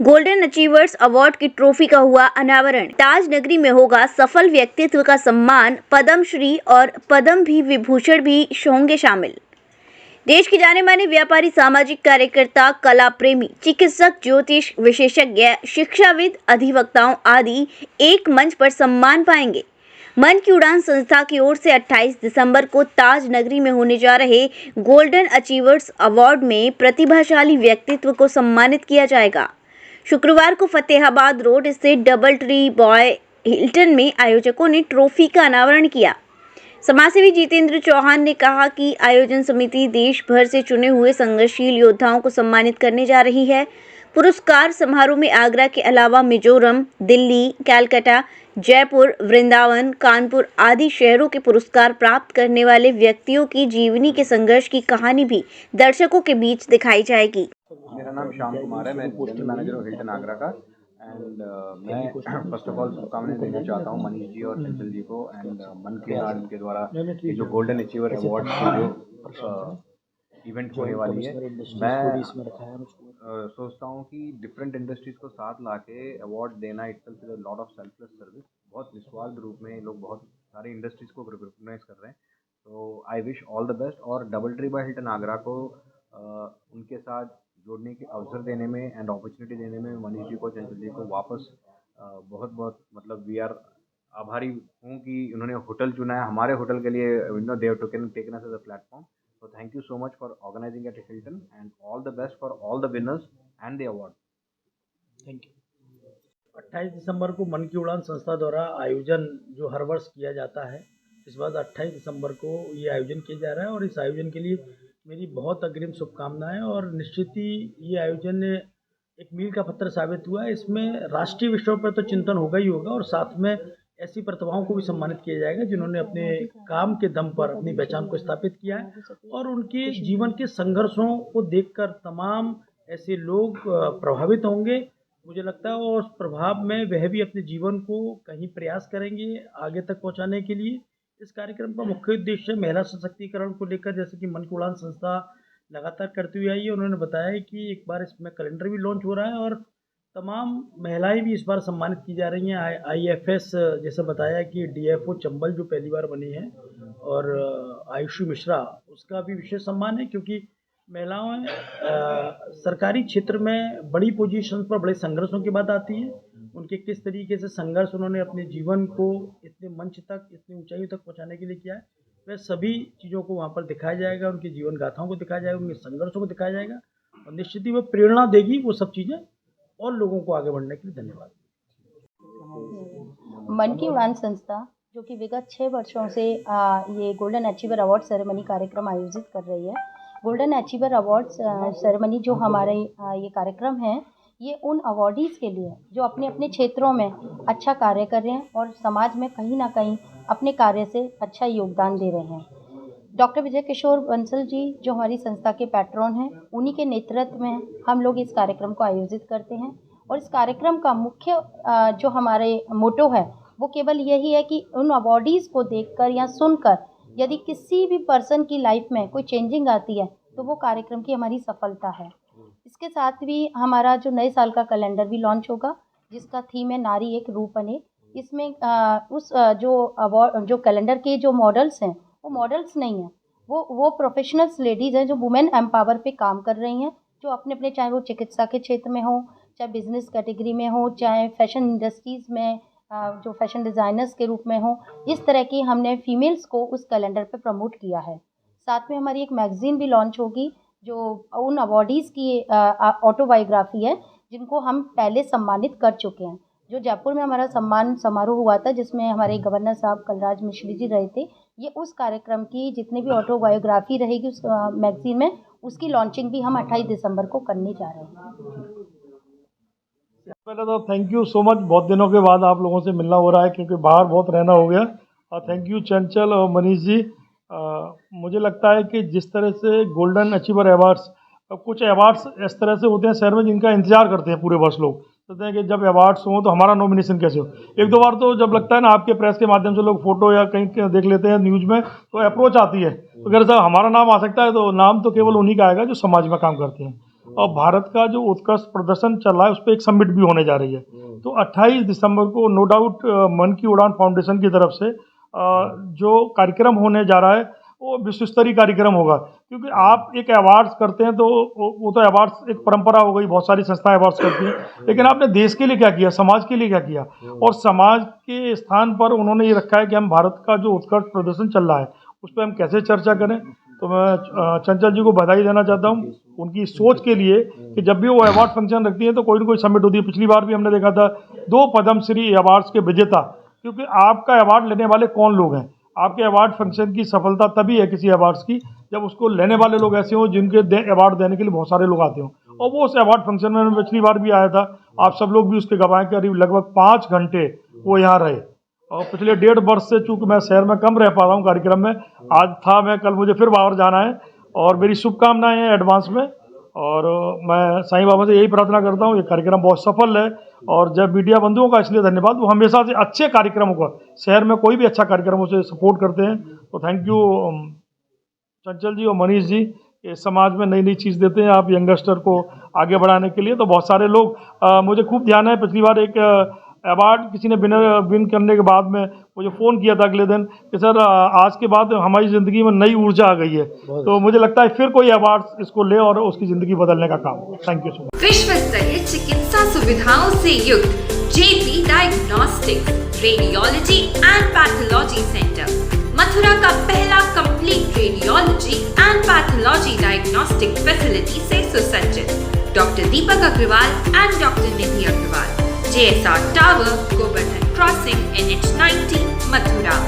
Golden achievers award की trophy का हुआ अनावरण। ताज नगरी में होगा सफल व्यक्तित्व का सम्मान, पद्मश्री और पद्म विभूषण भी होंगे शामिल। देश के जाने माने व्यापारी, सामाजिक कार्यकर्ता, कला प्रेमी, चिकित्सक, ज्योतिष विशेषज्ञ, शिक्षाविद, अधिवक्ताओं आदि एक मंच पर सम्मान पाएंगे। मन की उड़ान संस्था की ओर से 28 दिसंबर को ताज नगरी में होने जा रहे गोल्डन अचीवर्स अवार्ड में प्रतिभाशाली व्यक्तित्व को सम्मानित किया जाएगा। शुक्रवार को फतेहाबाद रोड स्थित डबल ट्री बॉय हिल्टन में आयोजकों ने ट्रॉफी का अनावरण किया। समाजसेवी जितेंद्र चौहान ने कहा कि आयोजन समिति देश भर से चुने हुए संघर्षशील योद्धाओं को सम्मानित करने जा रही है। पुरस्कार समारोह में आगरा के अलावा मिजोरम, दिल्ली, कलकत्ता, जयपुर, वृंदावन, कानपुर आदि शहरों के पुरस्कार प्राप्त करने वाले व्यक्तियों की जीवनी के संघर्ष की कहानी भी दर्शकों के बीच दिखाई जाएगी। मेरा नाम श्याम कुमार है, मैं जनरल मैनेजर हूँ हिल्टन आगरा का। एंड मैं फर्स्ट ऑफ ऑल शुभकामनाएं देना चाहता हूँ मनीष जी और चंचल जी को एंड मन की उड़ान के द्वारा ये जो गोल्डन अचीवर अवार्ड की जो इवेंट होने वाली है। मैं सोचता हूँ कि डिफरेंट इंडस्ट्रीज़ को साथ लाके अवार्ड देना itself is a lot of selfless service. बहुत निस्वार्थ रूप में लोग बहुत सारी इंडस्ट्रीज़ को रिकॉग्नाइज कर रहे हैं। तो I wish all the best. और DoubleTree by Hilton Agra को उनके साथ जोड़ने के अवसर देने में एंड अपॉर्चुनिटी देने में मनीष जी को, चंचल जी को वापस बहुत बहुत मतलब वी आर आभारी हूँ कि उन्होंने होटल चुना है हमारे होटल के लिए। They have taken us as a platform. So thank you so much for organizing at Hilton and all the best for all the winners and the award. Thank you. 28 दिसंबर को मन की उड़ान संस्था द्वारा आयोजन जो हर वर्ष किया जाता है, इस बार 28 दिसंबर को ये आयोजन किया जा रहा है और इस आयोजन के लिए मेरी बहुत अग्रिम शुभकामनाएं। और निश्चित ही ये आयोजन एक मील का पत्थर साबित हुआ है। इसमें राष्ट्रीय विषयों पर तो चिंतन होगा ही होगा और साथ में ऐसी प्रतिभाओं को भी सम्मानित किया जाएगा जिन्होंने अपने काम के दम पर अपनी पहचान को स्थापित किया है और उनके जीवन के संघर्षों को देखकर तमाम ऐसे लोग प्रभावित होंगे मुझे लगता है। और उस प्रभाव में वह भी अपने जीवन को कहीं प्रयास करेंगे आगे तक पहुंचाने के लिए। इस कार्यक्रम का मुख्य उद्देश्य महिला सशक्तिकरण को लेकर, जैसे कि मन की उड़ान संस्था लगातार करती हुई आई है। उन्होंने बताया है कि एक बार इसमें कैलेंडर भी लॉन्च हो रहा है और तमाम महिलाएं भी इस बार सम्मानित की जा रही हैं। IFS जैसे बताया कि DFO चंबल जो पहली बार बनी है और आयुषी मिश्रा, उसका भी विशेष सम्मान है क्योंकि महिलाएं सरकारी क्षेत्र में बड़ी पोजीशन पर बड़े संघर्षों के बाद आती हैं। उनके किस तरीके से संघर्ष उन्होंने अपने जीवन को इतने मंच तक, इतनी ऊंचाई तक पहुंचाने के लिए किया है, वह सभी चीज़ों को वहाँ पर दिखाया जाएगा। उनकी जीवन गाथाओं को दिखाया जाएगा, उनके संघर्षों को दिखाया जाएगा और निश्चित ही वह प्रेरणा देगी वो सब चीज़ें और लोगों को आगे बढ़ने के लिए। धन्यवाद। मन की उड़ान संस्था जो कि विगत 6 वर्षों से ये गोल्डन अचीवर अवार्ड सेरेमनी कार्यक्रम आयोजित कर रही है। गोल्डन अचीवर अवार्ड सेरेमनी जो हमारे ये कार्यक्रम है, ये उन अवार्डीज़ के लिए जो अपने अपने क्षेत्रों में अच्छा कार्य कर रहे हैं और समाज में कहीं ना कहीं अपने कार्य से अच्छा योगदान दे रहे हैं। डॉक्टर विजय किशोर बंसल जी जो हमारी संस्था के पैट्रॉन हैं, उन्हीं के नेतृत्व में हम लोग इस कार्यक्रम को आयोजित करते हैं। और इस कार्यक्रम का मुख्य जो हमारे मोटो है वो केवल यही है कि उन अवार्डीज़ को देखकर या सुनकर यदि किसी भी पर्सन की लाइफ में कोई चेंजिंग आती है तो वो कार्यक्रम की हमारी सफलता है। इसके साथ भी हमारा जो नए साल का कैलेंडर भी लॉन्च होगा जिसका थीम है नारी एक रूप अनेक। इसमें जो कैलेंडर के जो मॉडल्स हैं वो मॉडल्स नहीं हैं, वो प्रोफेशनल्स लेडीज़ हैं जो वुमेन एम्पावर पे काम कर रही हैं, जो अपने अपने चाहे वो चिकित्सा के क्षेत्र में हो, चाहे बिजनेस कैटेगरी में हो, चाहे फैशन इंडस्ट्रीज़ में जो फैशन डिज़ाइनर्स के रूप में हो। इस तरह की हमने फीमेल्स को उस कैलेंडर पे प्रमोट किया है। साथ में हमारी एक मैगज़ीन भी लॉन्च होगी जो उन अवार्डीज़ की ऑटोबायोग्राफी है जिनको हम पहले सम्मानित कर चुके हैं। जो जयपुर में हमारा सम्मान समारोह हुआ था जिसमें हमारे गवर्नर साहब कलराज मिश्री जी रहे थे, ये उस कार्यक्रम की जितनी भी ऑटोबायोग्राफी रहेगी उस मैगज़ीन में, उसकी लॉन्चिंग भी हम 28 दिसंबर को करने जा रहे हैं। पहले तो थैंक यू सो मच, बहुत दिनों के बाद आप लोगों से मिलना हो रहा है क्योंकि बाहर बहुत रहना हो गया। और थैंक यू चंचल और मनीष जी। मुझे लगता है कि जिस तरह से गोल्डन अचीवर अवार्ड्स, कुछ अवार्ड्स इस तरह से होते हैं शहर में जिनका इंतजार करते हैं पूरे वर्ष लोग, कहते हैं कि जब अवार्ड्स हों तो हमारा नॉमिनेशन कैसे हो। एक दो बार तो जब लगता है ना आपके प्रेस के माध्यम से लोग फोटो या कहीं देख लेते हैं न्यूज़ में तो अप्रोच आती है तो अगर साहब हमारा नाम आ सकता है तो नाम तो केवल उन्हीं का आएगा जो समाज में काम करते हैं। और भारत का जो उत्कृष्ट प्रदर्शन चल रहा है उस पर एक समिट भी होने जा रही है। तो 28 दिसंबर को नो डाउट मन की उड़ान फाउंडेशन की तरफ से जो कार्यक्रम होने जा रहा है वो विश्व स्तरीय कार्यक्रम होगा, क्योंकि आप एक अवार्ड्स करते हैं तो वो तो अवार्ड्स एक परंपरा हो गई, बहुत सारी संस्थाएं अवार्ड्स करती हैं, लेकिन आपने देश के लिए क्या किया, समाज के लिए क्या किया, और समाज के स्थान पर उन्होंने ये रखा है कि हम भारत का जो उत्कृष्ट प्रदर्शन चल रहा है उस पर हम कैसे चर्चा करें। तो मैं चंचल जी को बधाई देना चाहता हूँ उनकी सोच के लिए कि जब भी वो अवार्ड फंक्शन रखती है तो कोई ना कोई समिट होती है। पिछली बार भी हमने देखा था 2 पद्मश्री अवार्ड्स के विजेता, क्योंकि आपका अवार्ड लेने वाले कौन लोग हैं, आपके अवार्ड फंक्शन की सफलता तभी है किसी अवार्ड्स की जब उसको लेने वाले लोग ऐसे हों जिनके अवार्ड देने के लिए बहुत सारे लोग आते हों। और वो उस अवार्ड फंक्शन में मैं पिछली बार भी आया था, आप सब लोग भी उसके गवाह हैं, करीब लगभग 5 घंटे वो यहाँ रहे। और पिछले 1.5 वर्ष से चूँकि मैं शहर में कम रह पा रहा हूँ कार्यक्रम में, आज था मैं, कल मुझे फिर बाहर जाना है, और मेरी शुभकामनाएं हैं एडवांस में। और मैं साईं बाबा से यही प्रार्थना करता हूँ ये कार्यक्रम बहुत सफल है। और जब मीडिया बंधुओं का इसलिए धन्यवाद, वो हमेशा से अच्छे कार्यक्रमों का, शहर में कोई भी अच्छा कार्यक्रम उसे सपोर्ट करते हैं। तो थैंक यू चंचल जी और मनीष जी, ये समाज में नई नई चीज़ देते हैं आप यंगस्टर को आगे बढ़ाने के लिए। तो बहुत सारे लोग मुझे खूब ध्यान है, पिछली बार एक अवार्ड किसी ने विन करने के बाद में मुझे फ़ोन किया था अगले दिन कि सर आज के बाद हमारी ज़िंदगी में नई ऊर्जा आ गई है। तो मुझे लगता है फिर कोई अवार्ड इसको ले और उसकी ज़िंदगी बदलने का काम। Thank you so much. विश्व स्तरीय चिकित्सा सुविधाओं से युक्त JP diagnostics radiology and pathology centre, Mathura का पहला complete radiology and pathology diagnostic facility से सुसज्जित। Doctor Deepak Agarwal and doctor Nidhi Agarwal, JSR tower, Govardhan crossing, NH90, Mathura.